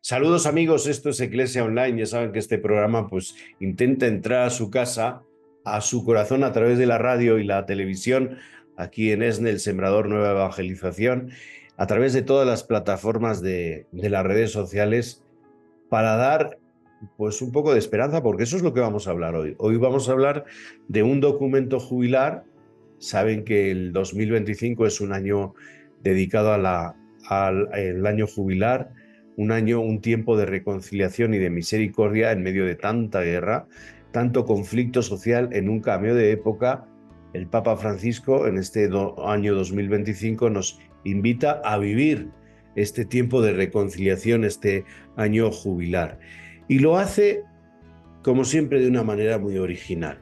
Saludos amigos, esto es Iglesia Online. Ya saben que este programa pues intenta entrar a su casa, a su corazón a través de la radio y la televisión, aquí en ESNE, el Sembrador Nueva Evangelización, a través de todas las plataformas de las redes sociales para dar pues un poco de esperanza, porque eso es lo que vamos a hablar hoy. Hoy vamos a hablar de un documento jubilar. Saben que el 2025 es un año dedicado al el año jubilar, un año, un tiempo de reconciliación y de misericordia en medio de tanta guerra, tanto conflicto social en un cambio de época. El Papa Francisco en este año 2025 nos invita a vivir este tiempo de reconciliación, este año jubilar. Y lo hace, como siempre, de una manera muy original,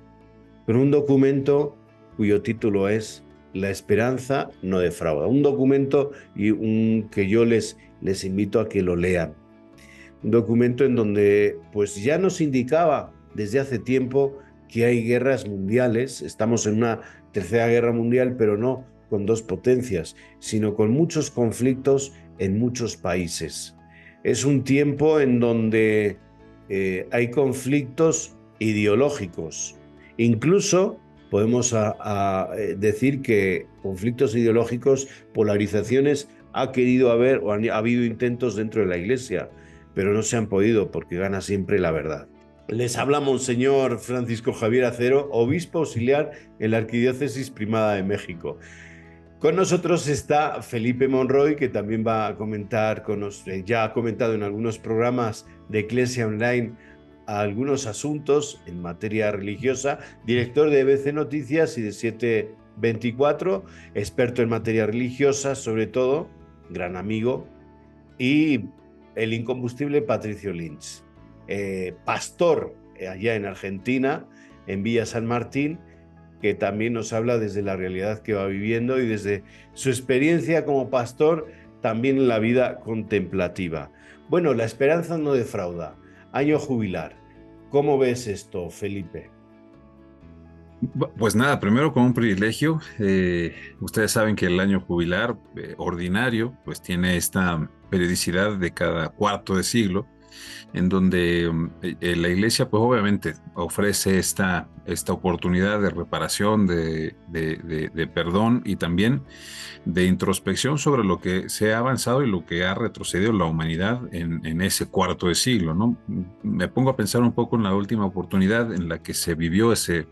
con un documento cuyo título es La esperanza no defrauda. Un documento que yo les invito a que lo lean. Un documento en donde pues ya nos indicaba desde hace tiempo que hay guerras mundiales. Estamos en una tercera guerra mundial, pero no con dos potencias, sino con muchos conflictos en muchos países. Es un tiempo en donde hay conflictos ideológicos. Incluso podemos decir que conflictos ideológicos, polarizaciones, ha querido haber o ha habido intentos dentro de la Iglesia, pero no se han podido porque gana siempre la verdad. Les habla Monseñor Francisco Javier Acero, obispo auxiliar en la Arquidiócesis Primada de México. Con nosotros está Felipe Monroy, que también va a comentar ya ha comentado en algunos programas de Iglesia Online algunos asuntos en materia religiosa, director de EBC Noticias y de 724, experto en materia religiosa, sobre todo, gran amigo, y el incombustible Patricio Lynch, pastor allá en Argentina, en Villa San Martín, que también nos habla desde la realidad que va viviendo y desde su experiencia como pastor, también en la vida contemplativa. Bueno, la esperanza no defrauda. Año jubilar. ¿Cómo ves esto, Felipe? Pues nada, primero con un privilegio. Ustedes saben que el año jubilar ordinario pues tiene esta periodicidad de cada cuarto de siglo en donde la iglesia pues obviamente ofrece esta oportunidad de reparación, de perdón y también de introspección sobre lo que se ha avanzado y lo que ha retrocedido la humanidad en ese cuarto de siglo, ¿no? Me pongo a pensar un poco en la última oportunidad en la que se vivió ese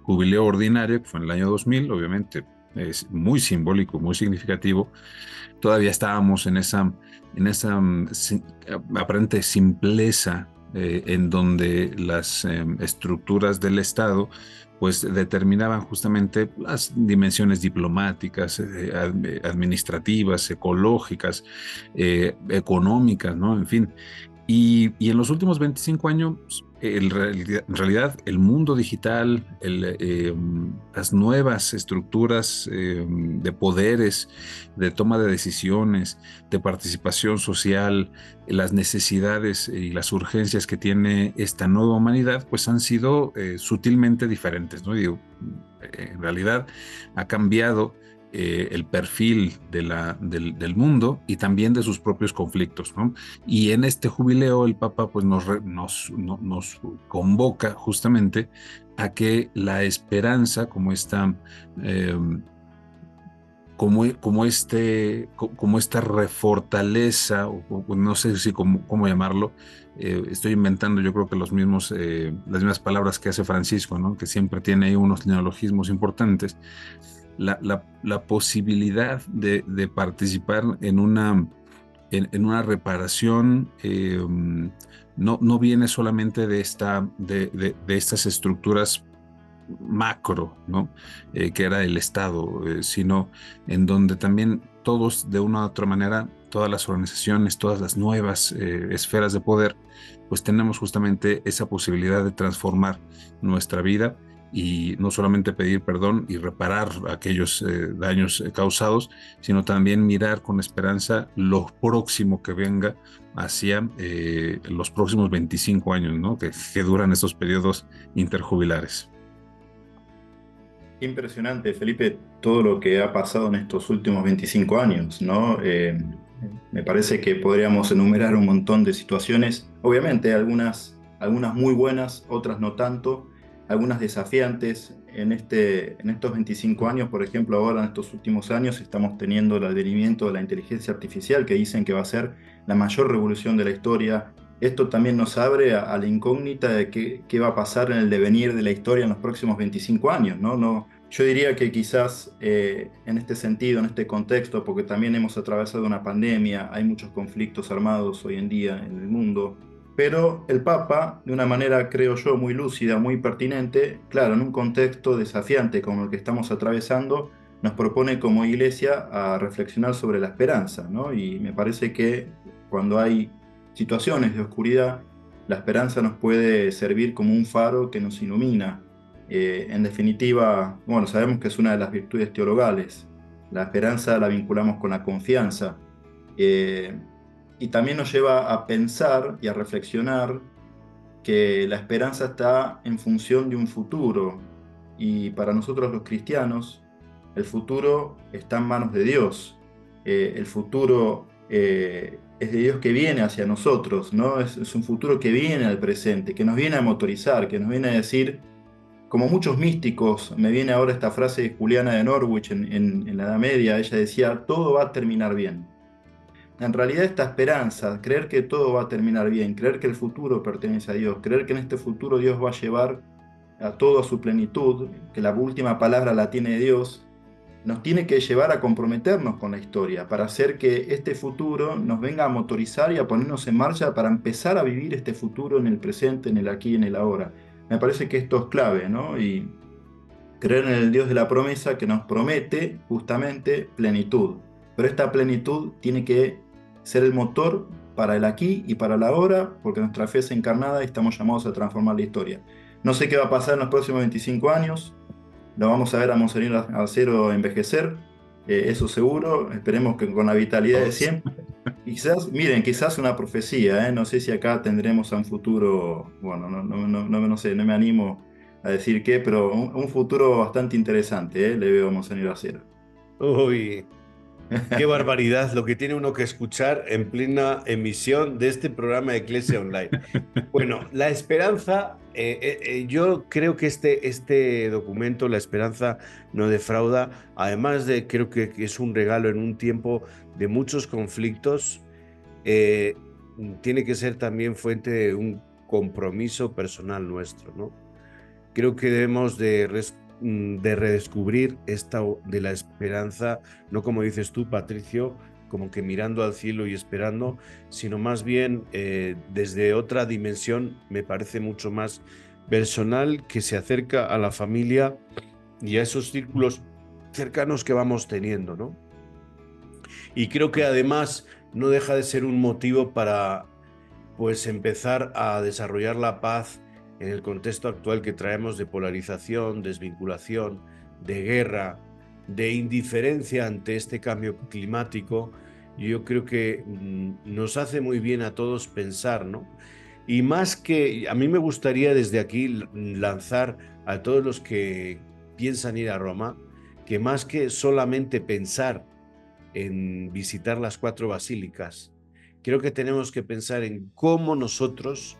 jubileo ordinario, que fue en el año 2000, obviamente es muy simbólico, muy significativo. Todavía estábamos en esa aparente simpleza en donde las estructuras del Estado pues determinaban justamente las dimensiones diplomáticas, administrativas, ecológicas, económicas, ¿no? En fin, y en los últimos 25 años, en realidad, el mundo digital, las nuevas estructuras de poderes, de toma de decisiones, de participación social, las necesidades y las urgencias que tiene esta nueva humanidad, pues han sido sutilmente diferentes, ¿no? Digo, en realidad ha cambiado el perfil del mundo y también de sus propios conflictos, ¿no? Y en este jubileo el Papa pues nos convoca justamente a que la esperanza eh, como esta refortaleza, o no sé si cómo llamarlo, estoy inventando yo creo que las mismas palabras que hace Francisco, ¿no? Que siempre tiene ahí unos neologismos importantes, la posibilidad de participar en una reparación, no viene solamente de estas estructuras macro, ¿no? Que era el Estado, sino en donde también todos, de una u otra manera, todas las organizaciones, todas las nuevas esferas de poder, pues tenemos justamente esa posibilidad de transformar nuestra vida y no solamente pedir perdón y reparar aquellos daños causados, sino también mirar con esperanza lo próximo que venga hacia los próximos 25 años, ¿no? Que duran estos periodos interjubilares. Impresionante, Felipe, todo lo que ha pasado en estos últimos 25 años, ¿no? Me parece que podríamos enumerar un montón de situaciones, obviamente algunas muy buenas, otras no tanto, algunas desafiantes. En estos 25 años, por ejemplo, ahora en estos últimos años estamos teniendo el advenimiento de la inteligencia artificial que dicen que va a ser la mayor revolución de la historia. Esto también nos abre a la incógnita de qué va a pasar en el devenir de la historia en los próximos 25 años, ¿no? Yo diría que quizás en este sentido, en este contexto, porque también hemos atravesado una pandemia, hay muchos conflictos armados hoy en día en el mundo, pero el Papa, de una manera, creo yo, muy lúcida, muy pertinente, claro, en un contexto desafiante como el que estamos atravesando, nos propone como iglesia a reflexionar sobre la esperanza, ¿no? Y me parece que cuando hay situaciones de oscuridad, la esperanza nos puede servir como un faro que nos ilumina. En definitiva, bueno, sabemos que es una de las virtudes teologales. La esperanza la vinculamos con la confianza. Eh, y también nos lleva a pensar y a reflexionar que la esperanza está en función de un futuro. Y para nosotros los cristianos, el futuro está en manos de Dios. El futuro es de Dios que viene hacia nosotros, ¿no? Es un futuro que viene al presente, que nos viene a motorizar, que nos viene a decir como muchos místicos, me viene ahora esta frase de Juliana de Norwich en la Edad Media, ella decía, todo va a terminar bien. En realidad esta esperanza, creer que todo va a terminar bien, creer que el futuro pertenece a Dios, creer que en este futuro Dios va a llevar a todo a su plenitud, que la última palabra la tiene Dios, nos tiene que llevar a comprometernos con la historia, para hacer que este futuro nos venga a motorizar y a ponernos en marcha para empezar a vivir este futuro en el presente, en el aquí y en el ahora. Me parece que esto es clave, ¿no? Y creer en el Dios de la promesa que nos promete justamente plenitud. Pero esta plenitud tiene que ser el motor para el aquí y para la ahora, porque nuestra fe es encarnada y estamos llamados a transformar la historia. No sé qué va a pasar en los próximos 25 años, lo vamos a ver a Monseñor Acero envejecer, eso seguro, esperemos que con la vitalidad de Todos. siempre. Quizás, miren, quizás una profecía, ¿eh? No sé si acá tendremos a un futuro, bueno, no sé, no me animo a decir qué, pero un futuro bastante interesante, ¿eh? Le veo a Monseñor Acero. Uy, qué barbaridad lo que tiene uno que escuchar en plena emisión de este programa de Iglesia Online. Bueno, la esperanza, yo creo que este documento, La esperanza no defrauda, además de creo que es un regalo en un tiempo de muchos conflictos, eh, tiene que ser también fuente de un compromiso personal nuestro, ¿no? Creo que debemos de redescubrir esta de la esperanza, no como dices tú, Patricio, como que mirando al cielo y esperando, sino más bien desde otra dimensión, me parece mucho más personal, que se acerca a la familia y a esos círculos cercanos que vamos teniendo, ¿no? Y creo que además no deja de ser un motivo para pues empezar a desarrollar la paz en el contexto actual que traemos de polarización, desvinculación, de guerra, de indiferencia ante este cambio climático. Yo creo que nos hace muy bien a todos pensar, ¿no? Y más que, a mí me gustaría desde aquí lanzar a todos los que piensan ir a Roma, que más que solamente pensar en visitar las 4 basílicas, creo que tenemos que pensar en cómo nosotros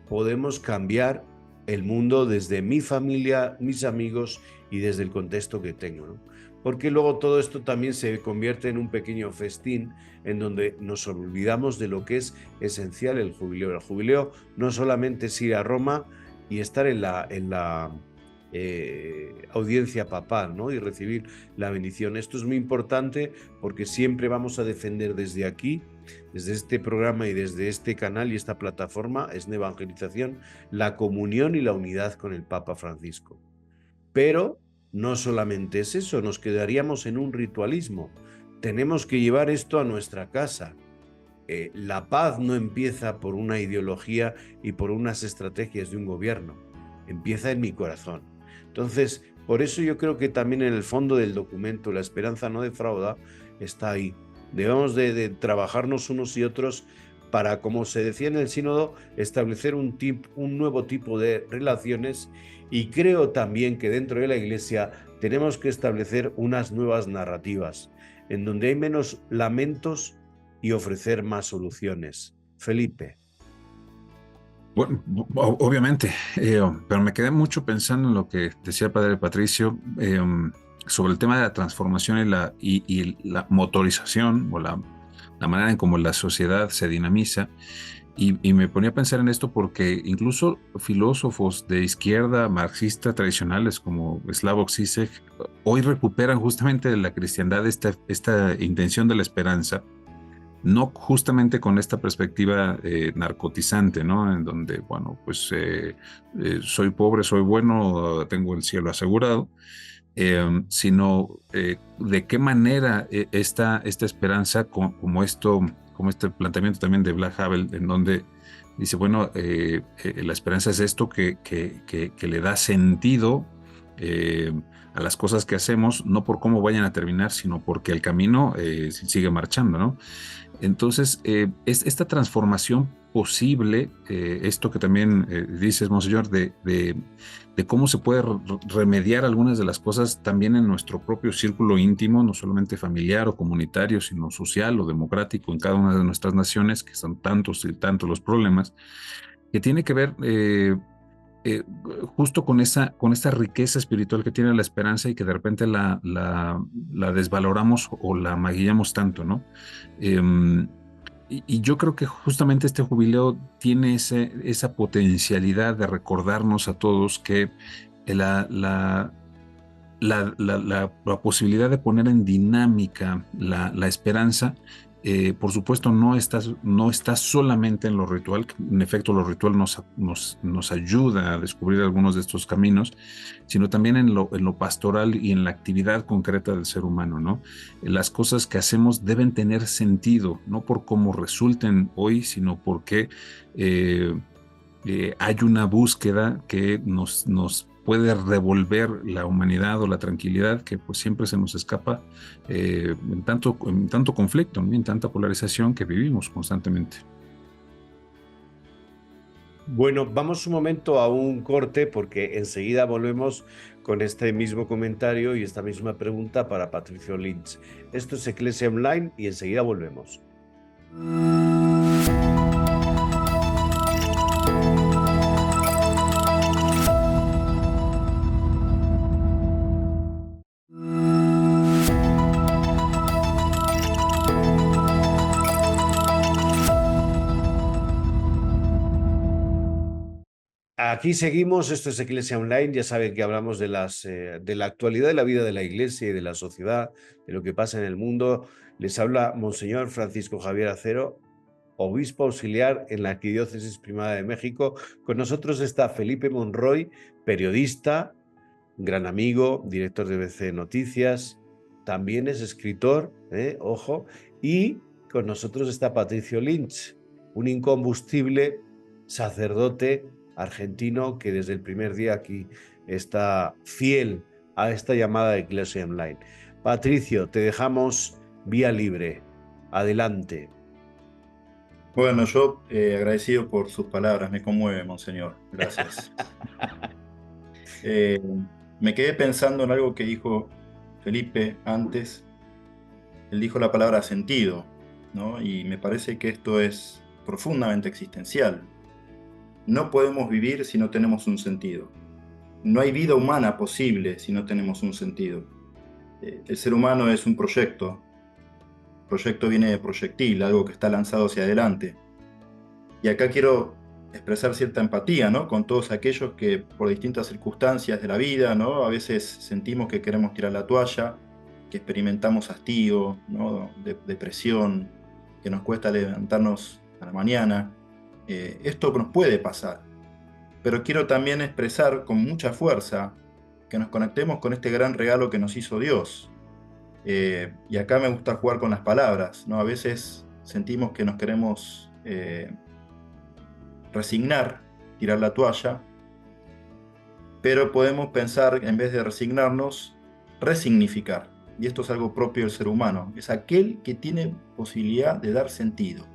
podemos cambiar el mundo desde mi familia, mis amigos y desde el contexto que tengo, ¿no? Porque luego todo esto también se convierte en un pequeño festín en donde nos olvidamos de lo que es esencial el jubileo. El jubileo no solamente es ir a Roma y estar en la audiencia papal, ¿no? Y recibir la bendición. Esto es muy importante porque siempre vamos a defender desde aquí, desde este programa y desde este canal y esta plataforma, es de evangelización, la comunión y la unidad con el Papa Francisco. Pero no solamente es eso, nos quedaríamos en un ritualismo. Tenemos que llevar esto a nuestra casa. La paz no empieza por una ideología y por unas estrategias de un gobierno, empieza en mi corazón. Entonces, por eso yo creo que también en el fondo del documento, la esperanza no defrauda, está ahí. Debemos de trabajarnos unos y otros para, como se decía en el sínodo, establecer un nuevo tipo de relaciones, y creo también que dentro de la Iglesia tenemos que establecer unas nuevas narrativas, en donde hay menos lamentos y ofrecer más soluciones. Felipe. Bueno, obviamente, pero me quedé mucho pensando en lo que decía el padre Patricio sobre el tema de la transformación y la motorización o la manera en cómo la sociedad se dinamiza. Y me ponía a pensar en esto porque incluso filósofos de izquierda marxista tradicionales como Slavoj Žižek hoy recuperan justamente de la cristiandad esta intención de la esperanza, no justamente con esta perspectiva narcotizante, ¿no? En donde, bueno, pues soy pobre, soy bueno, tengo el cielo asegurado, sino de qué manera esta esperanza, como este planteamiento también de Black Havel, en donde dice, bueno, la esperanza es esto que le da sentido a las cosas que hacemos, no por cómo vayan a terminar, sino porque el camino sigue marchando, ¿no? Entonces, esta transformación posible, esto que también dices, Monseñor, de cómo se puede remediar algunas de las cosas también en nuestro propio círculo íntimo, no solamente familiar o comunitario, sino social o democrático en cada una de nuestras naciones, que son tantos y tantos los problemas, que tiene que ver justo con esta riqueza espiritual que tiene la esperanza y que de repente la desvaloramos o la maguillamos tanto, ¿no? Y yo creo que justamente este jubileo tiene esa potencialidad de recordarnos a todos que la posibilidad de poner en dinámica la esperanza, por supuesto, no está solamente en lo ritual. En efecto, lo ritual nos ayuda a descubrir algunos de estos caminos, sino también en lo pastoral y en la actividad concreta del ser humano, ¿no? Las cosas que hacemos deben tener sentido, no por cómo resulten hoy, sino porque hay una búsqueda que nos puede revolver la humanidad o la tranquilidad que pues siempre se nos escapa en tanto conflicto, ¿no? En tanta polarización que vivimos constantemente. Bueno, vamos un momento a un corte porque enseguida volvemos con este mismo comentario y esta misma pregunta para Patricio Lynch. Esto es Eclesia Online y enseguida volvemos. Aquí seguimos, esto es Iglesia Online, ya saben que hablamos de la actualidad de la vida de la Iglesia y de la sociedad, de lo que pasa en el mundo. Les habla Monseñor Francisco Javier Acero, obispo auxiliar en la Arquidiócesis Primada de México. Con nosotros está Felipe Monroy, periodista, gran amigo, director de BBC Noticias, también es escritor, ojo, y con nosotros está Patricio Lynch, un incombustible sacerdote argentino que desde el primer día aquí está fiel a esta llamada de Iglesia Online. Patricio, te dejamos vía libre. Adelante. Bueno, yo agradecido por sus palabras, me conmueve, Monseñor. Gracias. Me quedé pensando en algo que dijo Felipe antes. Él dijo la palabra sentido, ¿no? Y me parece que esto es profundamente existencial. No podemos vivir si no tenemos un sentido. No hay vida humana posible si no tenemos un sentido. El ser humano es un proyecto. Proyecto viene de proyectil, algo que está lanzado hacia adelante. Y acá quiero expresar cierta empatía, ¿no? Con todos aquellos que por distintas circunstancias de la vida, ¿no? A veces sentimos que queremos tirar la toalla, que experimentamos hastío, ¿no? Depresión, que nos cuesta levantarnos a la mañana. Esto nos puede pasar, pero quiero también expresar con mucha fuerza que nos conectemos con este gran regalo que nos hizo Dios. Y acá me gusta jugar con las palabras, ¿no? A veces sentimos que nos queremos resignar, tirar la toalla, pero podemos pensar, en vez de resignarnos, resignificar. Y esto es algo propio del ser humano, es aquel que tiene posibilidad de dar sentido.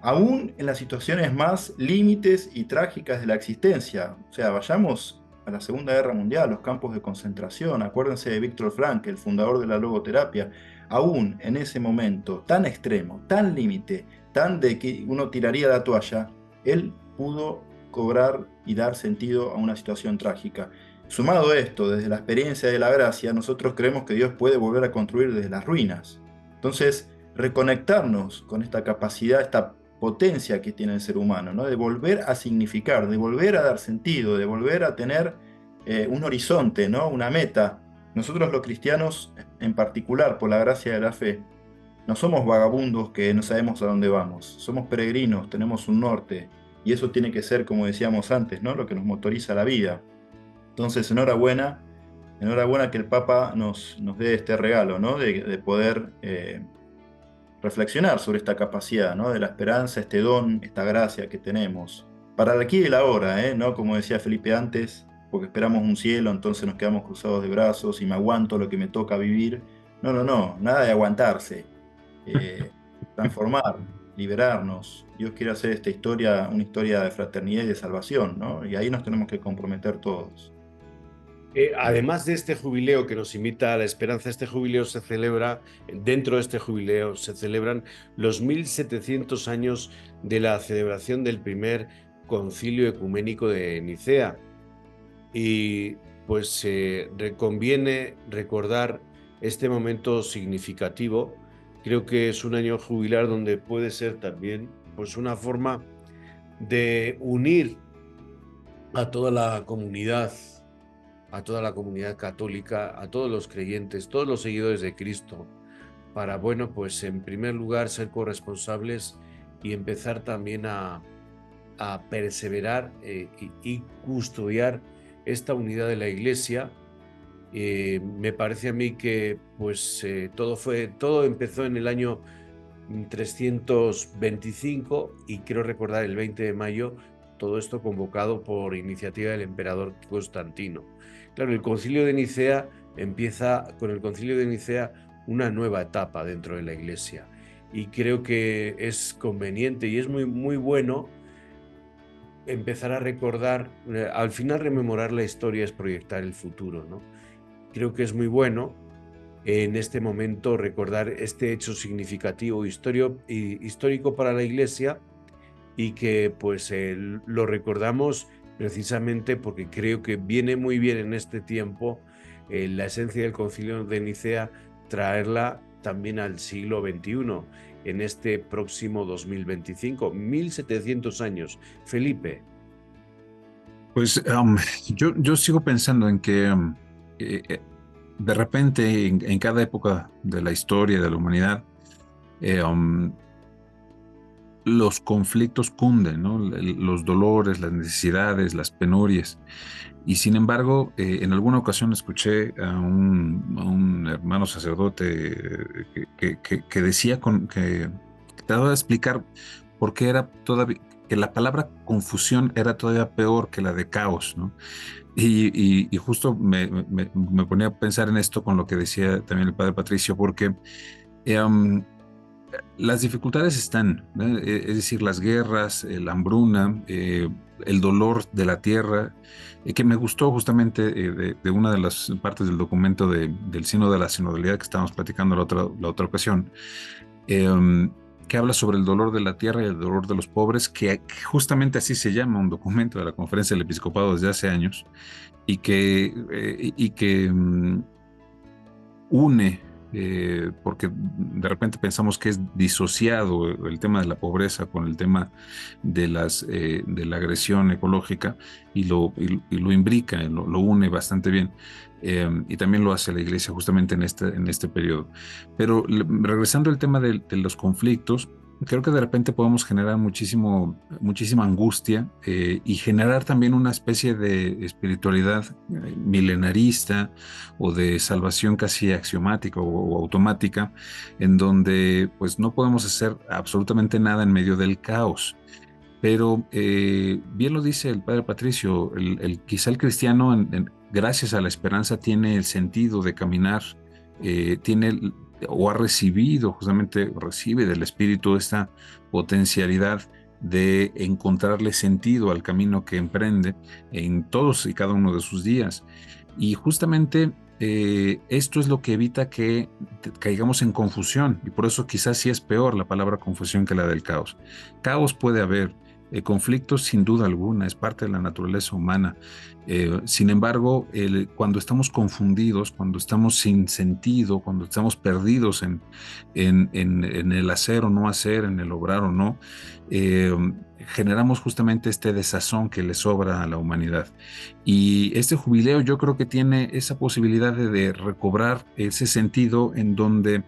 Aún en las situaciones más límites y trágicas de la existencia. O sea, vayamos a la Segunda Guerra Mundial, los campos de concentración. Acuérdense de Viktor Frankl, el fundador de la logoterapia. Aún en ese momento tan extremo, tan límite, tan de que uno tiraría la toalla, él pudo cobrar y dar sentido a una situación trágica. Sumado a esto, desde la experiencia de la gracia, nosotros creemos que Dios puede volver a construir desde las ruinas. Entonces, reconectarnos con esta capacidad, esta potencia que tiene el ser humano, ¿no? De volver a significar, de volver a dar sentido, de volver a tener un horizonte, ¿no? Una meta. Nosotros los cristianos, en particular por la gracia de la fe, no somos vagabundos que no sabemos a dónde vamos, somos peregrinos, tenemos un norte, y eso tiene que ser, como decíamos antes, ¿no? Lo que nos motoriza la vida. Entonces, enhorabuena, enhorabuena que el Papa nos dé este regalo, ¿no? De poder reflexionar sobre esta capacidad, ¿no? De la esperanza, este don, esta gracia que tenemos. Para el aquí y el ahora, ¿eh? ¿No? Como decía Felipe antes, porque esperamos un cielo, entonces nos quedamos cruzados de brazos y me aguanto lo que me toca vivir. No, no, no, nada de aguantarse. Eh, Transformar, liberarnos. Dios quiere hacer esta historia una historia de fraternidad y de salvación, ¿no? Y ahí nos tenemos que comprometer todos. Además de este jubileo que nos invita a la esperanza, este jubileo se celebra, dentro de este jubileo se celebran los 1700 años de la celebración del primer concilio ecuménico de Nicea. Y pues conviene recordar este momento significativo. Creo que es un año jubilar donde puede ser también pues una forma de unir a toda la comunidad católica, a todos los creyentes, todos los seguidores de Cristo, para, bueno, pues en primer lugar ser corresponsables y empezar también a perseverar y custodiar esta unidad de la Iglesia. Me parece a mí que pues todo empezó en el año 325 y quiero recordar el 20 de mayo, todo esto convocado por iniciativa del emperador Constantino. Claro, el Concilio de Nicea empieza con el Concilio de Nicea una nueva etapa dentro de la Iglesia y creo que es conveniente y es muy, muy bueno empezar a recordar, al final rememorar la historia es proyectar el futuro, ¿no? Creo que es muy bueno en este momento recordar este hecho significativo histórico para la Iglesia y que pues lo recordamos precisamente porque creo que viene muy bien en este tiempo la esencia del Concilio de Nicea, traerla también al siglo XXI, en este próximo 2025, 1700 años. Felipe. Pues yo sigo pensando en que de repente en cada época de la historia de la humanidad, los conflictos cunden, ¿no? Los dolores, las necesidades, las penurias. Y sin embargo, en alguna ocasión escuché a un hermano sacerdote que decía que trataba de explicar por qué era todavía, que la palabra confusión era todavía peor que la de caos, ¿no? Y justo me ponía a pensar en esto con lo que decía también el padre Patricio, porque las dificultades están, ¿no? Es decir, las guerras, la hambruna, el dolor de la tierra, que me gustó justamente de una de las partes del documento del Sínodo de la Sinodalidad que estábamos platicando la otra ocasión, que habla sobre el dolor de la tierra y el dolor de los pobres, que justamente así se llama un documento de la Conferencia del Episcopado desde hace años, y que une, porque de repente pensamos que es disociado el tema de la pobreza con el tema de la agresión ecológica y lo imbrica, lo une bastante bien. Y también lo hace la Iglesia justamente en este periodo. Pero regresando al tema de los conflictos, creo que de repente podemos generar muchísima angustia y generar también una especie de espiritualidad milenarista o de salvación casi axiomática o automática, en donde pues no podemos hacer absolutamente nada en medio del caos. Pero bien lo dice el padre Patricio, quizá el cristiano, gracias a la esperanza, tiene el sentido de caminar, tiene o ha recibe del Espíritu esta potencialidad de encontrarle sentido al camino que emprende en todos y cada uno de sus días. Y justamente esto es lo que evita que caigamos en confusión, y por eso quizás sí es peor la palabra confusión que la del caos. Caos puede haber, conflictos sin duda alguna, es parte de la naturaleza humana. Sin embargo, cuando estamos confundidos, cuando estamos sin sentido, cuando estamos perdidos en el hacer o no hacer, en el obrar o no, eh, generamos justamente este desazón que le sobra a la humanidad. Y este jubileo yo creo que tiene esa posibilidad de recobrar ese sentido en donde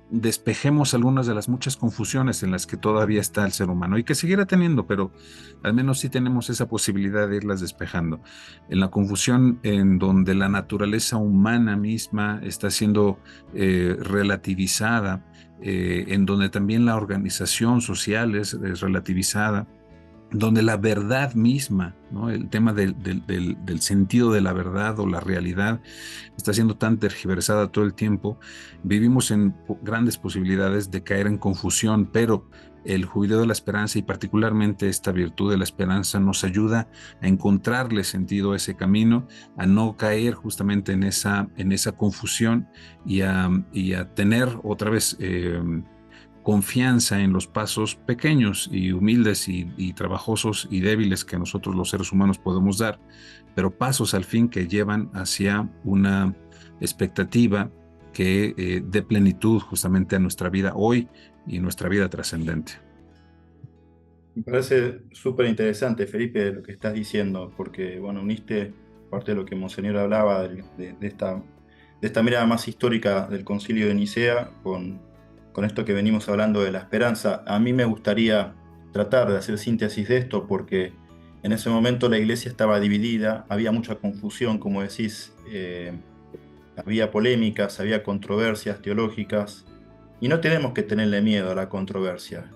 despejemos algunas de las muchas confusiones en las que todavía está el ser humano y que seguirá teniendo, pero al menos sí tenemos esa posibilidad de irlas despejando. En la confusión en donde la naturaleza humana misma está siendo relativizada, en donde también la organización social es relativizada, donde la verdad misma, ¿no? El tema del sentido de la verdad o la realidad está siendo tan tergiversada todo el tiempo, vivimos en grandes posibilidades de caer en confusión, pero el jubileo de la esperanza y particularmente esta virtud de la esperanza nos ayuda a encontrarle sentido a ese camino, a no caer justamente en esa confusión y a tener otra vez confianza en los pasos pequeños y humildes y trabajosos y débiles que nosotros los seres humanos podemos dar, pero pasos al fin que llevan hacia una expectativa que dé plenitud justamente a nuestra vida hoy y nuestra vida trascendente. Me parece súper interesante, Felipe, lo que estás diciendo, porque, bueno, uniste parte de lo que Monseñor hablaba de esta mirada más histórica del Concilio de Nicea con esto que venimos hablando de la esperanza. A mí me gustaría tratar de hacer síntesis de esto porque en ese momento la iglesia estaba dividida, había mucha confusión, como decís, había polémicas, había controversias teológicas, y no tenemos que tenerle miedo a la controversia.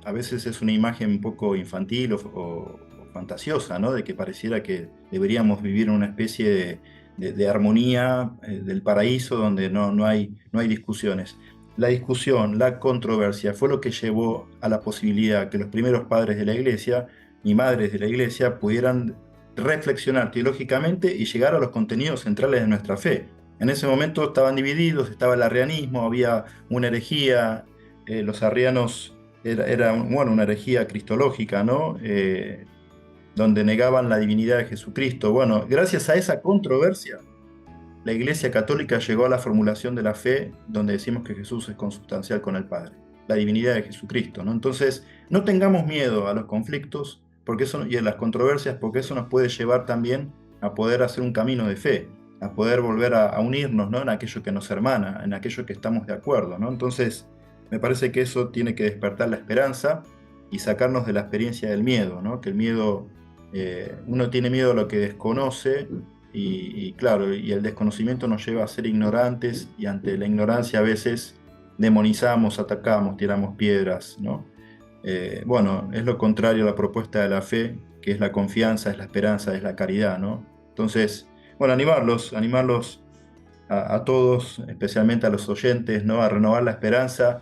A veces es una imagen un poco infantil o fantasiosa, ¿no? De que pareciera que deberíamos vivir en una especie de armonía del paraíso donde no hay discusiones. La discusión, la controversia fue lo que llevó a la posibilidad que los primeros padres de la iglesia y madres de la iglesia pudieran reflexionar teológicamente y llegar a los contenidos centrales de nuestra fe. En ese momento estaban divididos, estaba el arrianismo, había una herejía, los arrianos era bueno, una herejía cristológica, ¿no? Donde negaban la divinidad de Jesucristo. Bueno, gracias a esa controversia, la Iglesia Católica llegó a la formulación de la fe, donde decimos que Jesús es consubstancial con el Padre, la divinidad de Jesucristo, ¿no? Entonces, no tengamos miedo a los conflictos y a las controversias, porque eso nos puede llevar también a poder hacer un camino de fe, a poder volver a unirnos, ¿no? En aquello que nos hermana, en aquello que estamos de acuerdo, ¿no? Entonces, me parece que eso tiene que despertar la esperanza y sacarnos de la experiencia del miedo, ¿no? Que el miedo, uno tiene miedo a lo que desconoce y claro, y el desconocimiento nos lleva a ser ignorantes y ante la ignorancia a veces demonizamos, atacamos, tiramos piedras, ¿no? Bueno, es lo contrario a la propuesta de la fe, que es la confianza, es la esperanza, es la caridad, ¿no? Entonces, bueno, animarlos a todos, especialmente a los oyentes, ¿no? A renovar la esperanza.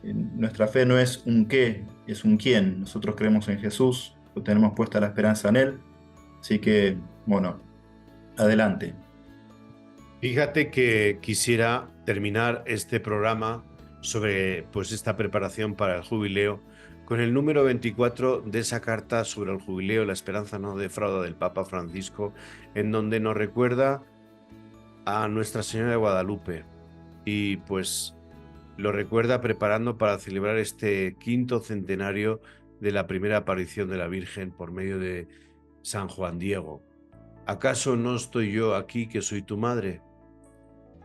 Nuestra fe no es un qué, es un quién. Nosotros creemos en Jesús, tenemos puesta la esperanza en Él. Así que, bueno, adelante. Fíjate que quisiera terminar este programa sobre pues esta preparación para el jubileo con el número 24 de esa carta sobre el jubileo, la esperanza no defrauda del Papa Francisco, en donde nos recuerda a Nuestra Señora de Guadalupe y pues lo recuerda preparando para celebrar este 5º centenario de la primera aparición de la Virgen por medio de San Juan Diego. ¿Acaso no estoy yo aquí que soy tu madre?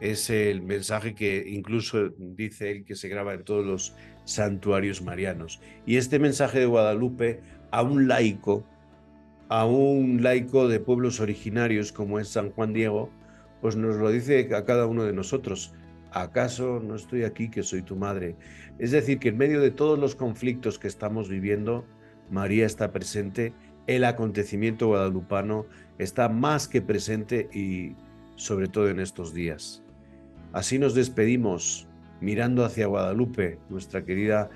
Es el mensaje que incluso dice él que se graba en todos los santuarios marianos. Y este mensaje de Guadalupe a un laico de pueblos originarios como es San Juan Diego, pues nos lo dice a cada uno de nosotros. ¿Acaso no estoy aquí que soy tu madre? Es decir, que en medio de todos los conflictos que estamos viviendo, María está presente, el acontecimiento guadalupano está más que presente y sobre todo en estos días. Así nos despedimos mirando hacia Guadalupe, nuestra querida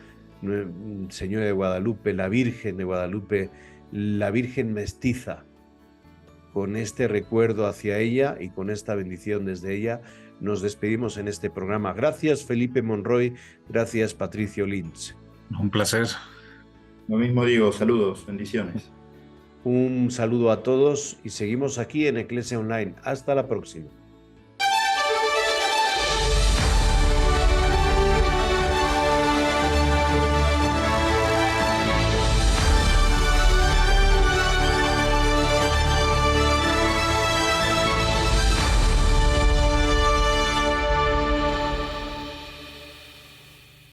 Señora de Guadalupe, la Virgen de Guadalupe, la Virgen mestiza. Con este recuerdo hacia ella y con esta bendición desde ella, nos despedimos en este programa. Gracias, Felipe Monroy. Gracias, Patricio Lynch. Un placer. Lo mismo digo, saludos, bendiciones. Un saludo a todos y seguimos aquí en Eclesia Online. Hasta la próxima.